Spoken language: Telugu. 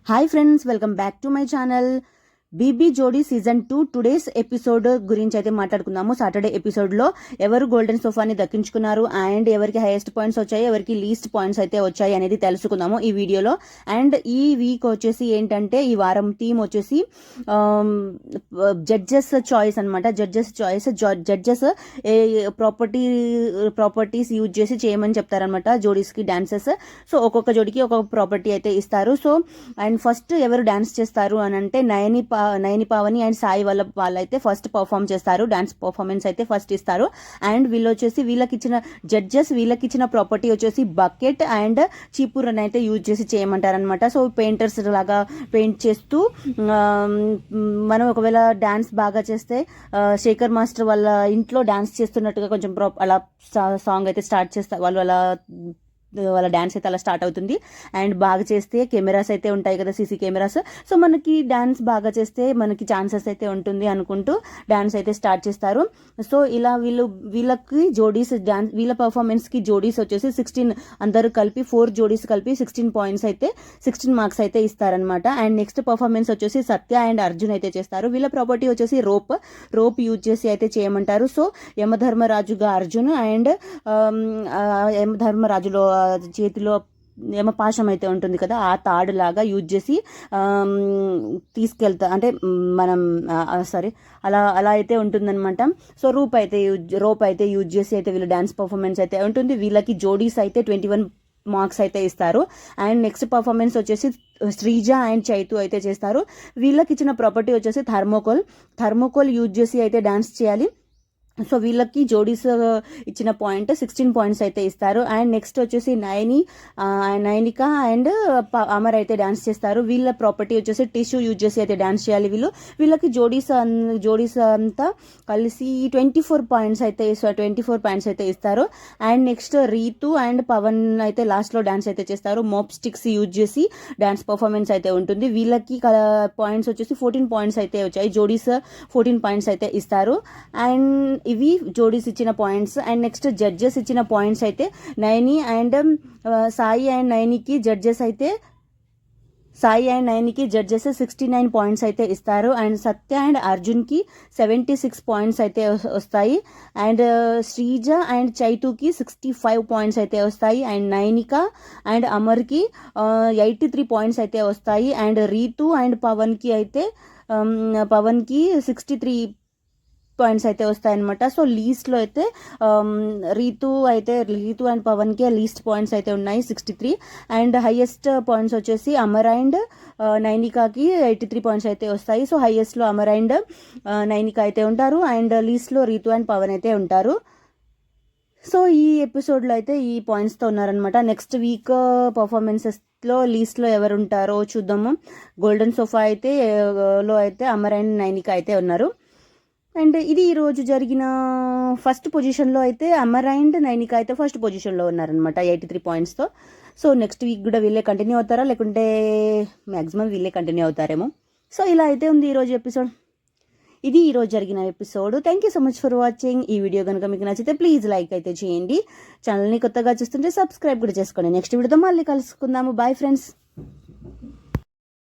Hi friends, welcome back to my channel. BB Jodi season 2 today's episode గురించి అయితే మాట్లాడుకుందాము. సాటర్డే ఎపిసోడ్లో ఎవరు గోల్డెన్ సోఫాని దక్కించుకున్నారు అండ్ ఎవరికి హైయెస్ట్ పాయింట్స్ వచ్చాయి, ఎవరికి లీస్ట్ పాయింట్స్ అయితే వచ్చాయి అనేది తెలుసుకుందాము ఈ వీడియోలో. అండ్ ఈ వీక్ వచ్చేసి ఏంటంటే, ఈ వారం థీమ్ వచ్చేసి జడ్జెస్ చాయిస్ అనమాట. జడ్జెస్ ప్రాపర్టీస్ యూజ్ చేసి చేయమని చెప్తారనమాట జోడీస్కి డాన్సెస్. సో ఒక్కొక్క జోడికి ఒక్కొక్క ప్రాపర్టీ అయితే ఇస్తారు. సో అండ్ ఫస్ట్ ఎవరు డాన్స్ చేస్తారు అని అంటే నయని పావని అండ్ సాయి వాళ్ళైతే ఫస్ట్ పర్ఫామ్ చేస్తారు. డాన్స్ పర్ఫార్మెన్స్ అయితే ఫస్ట్ ఇస్తారు. అండ్ వీళ్ళు వచ్చేసి వీళ్ళకి ఇచ్చిన ప్రాపర్టీ వచ్చేసి బకెట్ అండ్ చీపుర్ అని అయితే యూజ్ చేసి చేయమంటారనమాట. సో పెయింటర్స్ లాగా పెయింట్ చేస్తూ మనం ఒకవేళ డాన్స్ బాగా చేస్తే శేఖర్ మాస్టర్ వాళ్ళ ఇంట్లో డాన్స్ చేస్తున్నట్టుగా కొంచెం అలా సాంగ్ అయితే స్టార్ట్ చేస్తారు. వాళ్ళ డాన్స్ అయితే అలా స్టార్ట్ అవుతుంది. అండ్ బాగా చేస్తే కెమెరాస్ అయితే ఉంటాయి కదా, సీసీ కెమెరాస్. సో మనకి డాన్స్ బాగా చేస్తే మనకి ఛాన్సెస్ అయితే ఉంటుంది అనుకుంటూ డాన్స్ అయితే స్టార్ట్ చేస్తారు. సో ఇలా వీళ్ళకి జోడీస్ డాన్స్, వీళ్ళ పర్ఫార్మెన్స్కి జోడీస్ వచ్చేసి 16 అందరూ కలిపి 4 జోడీస్ కలిపి 16 పాయింట్స్ అయితే 16 మార్క్స్ అయితే ఇస్తారనమాట. అండ్ నెక్స్ట్ పర్ఫార్మెన్స్ వచ్చేసి సత్య అండ్ అర్జున్ అయితే చేస్తారు. వీళ్ళ ప్రాపర్టీ వచ్చేసి రోప్ యూజ్ చేసి అయితే చేయమంటారు. సో యమధర్మరాజుగా అర్జున్ అండ్ యమధర్మరాజులో చేతిలో యమపాశం అయితే ఉంటుంది కదా, ఆ తాడు లాగా యూజ్ చేసి తీసుకెళ్తా అంటే మనం అలా అయితే ఉంటుందన్నమాట. సో రోప్ అయితే యూజ్ చేసి అయితే వీళ్ళ డాన్స్ పర్ఫార్మెన్స్ అయితే ఉంటుంది. వీళ్ళకి జోడీస్ అయితే 21 మార్క్స్ అయితే ఇస్తారు. అండ్ నెక్స్ట్ పర్ఫార్మెన్స్ వచ్చేసి శ్రీజ అండ్ చైతు అయితే చేస్తారు. వీళ్ళకి ఇచ్చిన ప్రాపర్టీ వచ్చేసి థర్మోకోల్ యూజ్ చేసి అయితే డాన్స్ చేయాలి. సో వీళ్ళకి జోడీస్ ఇచ్చిన పాయింట్ 16 పాయింట్స్ అయితే ఇస్తారు. అండ్ నెక్స్ట్ వచ్చేసి నయనిక అండ్ అమర్ అయితే డాన్స్ చేస్తారు. వీళ్ళ ప్రాపర్టీ వచ్చేసి టిష్యూ యూజ్ చేసి అయితే డాన్స్ చేయాలి. వీళ్ళకి జోడీస్ అంతా కలిసి 24 పాయింట్స్ అయితే ఇస్తారు. And next Ritu and Pavan అయితే లాస్ట్లో డాన్స్ అయితే చేస్తారు. మోప్ స్టిక్స్ యూజ్ చేసి డాన్స్ పర్ఫార్మెన్స్ అయితే ఉంటుంది. వీళ్ళకి పాయింట్స్ వచ్చేసి 14 పాయింట్స్ అయితే వచ్చాయి. జోడీస్ 14 పాయింట్స్ అయితే ఇస్తారు. అండ్ ఇవి జోడీస్ ఇచ్చిన పాయింట్స్. అండ్ నెక్స్ట్ జడ్జెస్ ఇచ్చిన పాయింట్స్ అయితే సాయి అండ్ నయనికి జడ్జెస్ 69 పాయింట్స్ అయితే ఇస్తారు. అండ్ సత్య అండ్ అర్జున్కి 76 పాయింట్స్ అయితే వస్తాయి. అండ్ శ్రీజ అండ్ చైతుకి 65 పాయింట్స్ అయితే వస్తాయి. అండ్ నయనిక అండ్ అమర్కి 83 పాయింట్స్ అయితే వస్తాయి. అండ్ రీతు అండ్ పవన్కి 63 పాయింట్స్ అయితే వస్తాయన్నమాట. సో లీస్ట్లో అయితే రీతు అండ్ పవన్కి లీస్ట్ పాయింట్స్ అయితే ఉన్నాయి 63. అండ్ హైయెస్ట్ పాయింట్స్ వచ్చేసి అమర్ అండ్ నైనికాకి 83 పాయింట్స్ అయితే వస్తాయి. సో హైయెస్ట్లో అమర్ అండ్ నైనిక అయితే ఉంటారు. అండ్ లీస్ట్లో రీతు అండ్ పవన్ అయితే ఉంటారు. సో ఈ ఎపిసోడ్లో అయితే ఈ పాయింట్స్తో ఉన్నారనమాట. నెక్స్ట్ వీక్ పర్ఫార్మెన్సెస్లో లీస్ట్లో ఎవరు ఉంటారో చూద్దాము. గోల్డెన్ సోఫా అయితే అమర్ అండ్ నైనిక అయితే ఉన్నారు. అండ్ ఇది ఈరోజు జరిగిన ఫస్ట్ పొజిషన్లో అయితే అమర్ అండ్ నైనిక అయితే ఫస్ట్ పొజిషన్లో ఉన్నారనమాట 83 పాయింట్స్తో. సో నెక్స్ట్ వీక్ కూడా వీళ్ళే కంటిన్యూ అవుతారా, లేకుంటే మ్యాక్సిమం వీళ్ళే కంటిన్యూ అవుతారేమో. సో ఇలా అయితే ఉంది ఈరోజు ఎపిసోడ్. ఇది ఈరోజు జరిగిన episode. Thank you so much for watching. ఈ వీడియో కనుక మీకు నచ్చితే ప్లీజ్ లైక్ అయితే చేయండి. ఛానల్ని కొత్తగా చూస్తుంటే సబ్స్క్రైబ్ కూడా చేసుకోండి. నెక్స్ట్ వీడియోతో మళ్ళీ కలుసుకుందాము. Bye friends.